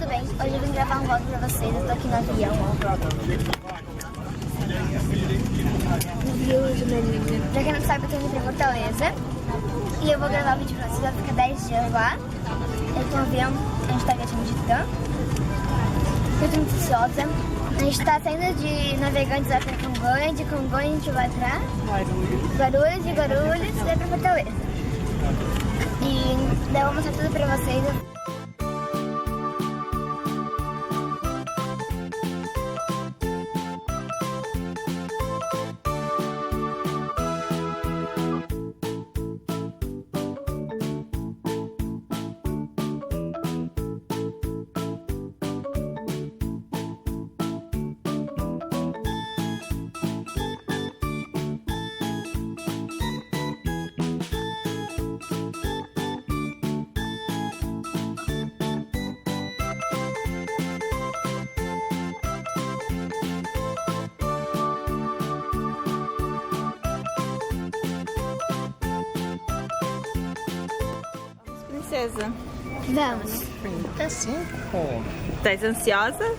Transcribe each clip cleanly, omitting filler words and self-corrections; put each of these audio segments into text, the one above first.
tudo bem? Hoje eu vim gravar um vlog pra vocês, eu tô aqui no avião, ó. Pra quem não sabe, eu tô indo pra Fortaleza e eu vou gravar o vídeo pra vocês, vai ficar 10 dias lá. Eu tô no avião, a gente tá viajando de Titã. Eu tô muito ansiosa. A gente tá saindo de Navegantes vai pra Congonha, de Congonha a gente vai pra Guarulhos, de Guarulhos vai pra Fortaleza. E daí eu vou mostrar tudo pra vocês. Princesa. Vamos. Tá 5. Tá ansiosa?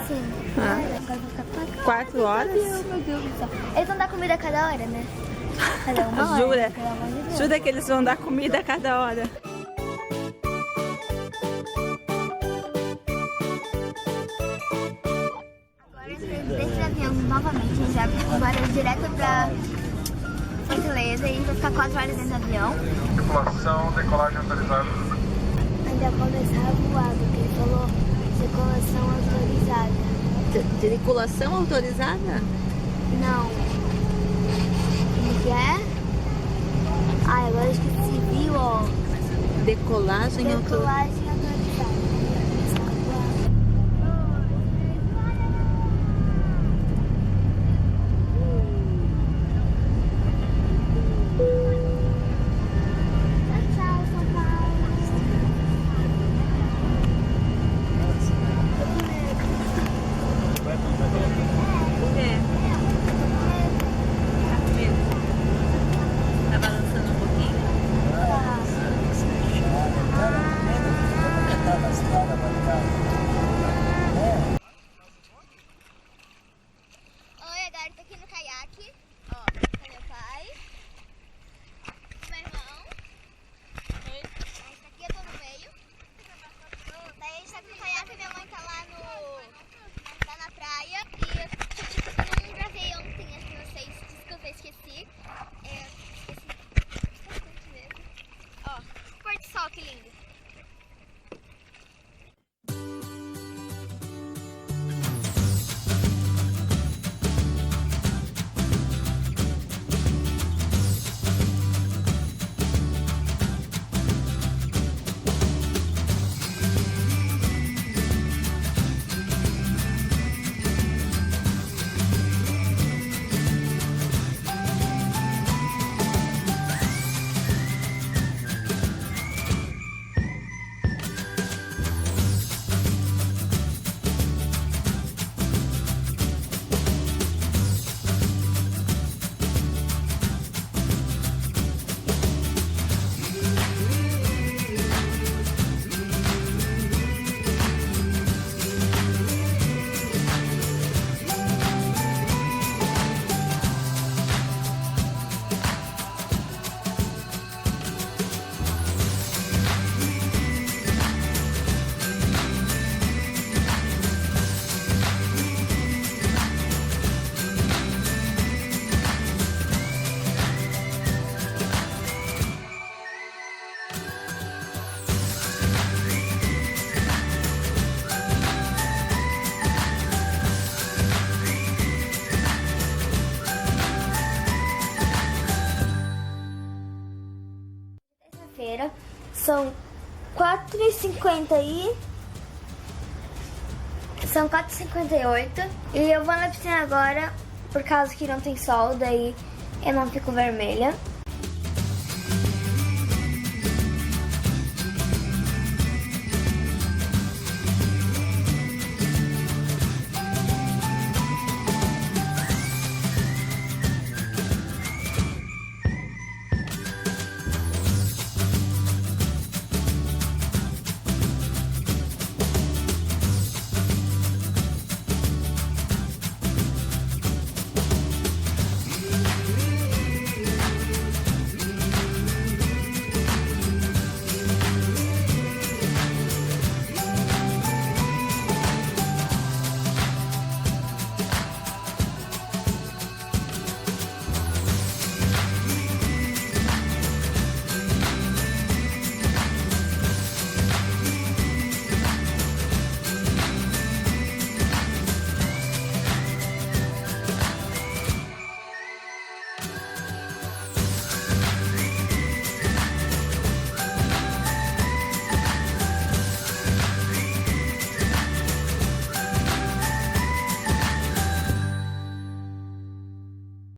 Sim. Ah. Agora vou ficar pra cá. 4 horas? Meu Deus do céu. Eles vão dar comida a cada hora, né? Cada uma hora. Jura? Pelo amor de Deus. Jura que eles vão dar comida a cada hora? Agora eu estou dentro do avião novamente. A gente vai embora direto pra Fortaleza e a gente vai ficar 4 horas dentro do avião. Tripulação, decolagem autorizada. Ainda começar a voar, porque ele falou circulação autorizada. Tripulação autorizada? Não. Como que é? Ai, agora eu esqueci, viu, ó. Decolagem autorizada. Decolagem autorizada. Começar a voar. Tchau, São Paulo. Tá balançando um pouquinho? Oi, agora tô aqui no caiaque. Ó, com meu pai. Com meu irmão. Esse aqui eu tô no meio. Daí a gente tá aqui no caiaque e minha mãe tá lá tá na praia. E eu não gravei ontem, acho que vocês. Desculpa, eu esqueci. Esqueci bastante mesmo. Ó, pôr do sol, que lindo. Terça-feira, são 4h50 e... São 4h58 e eu vou na piscina agora por causa que não tem sol, daí eu não fico vermelha.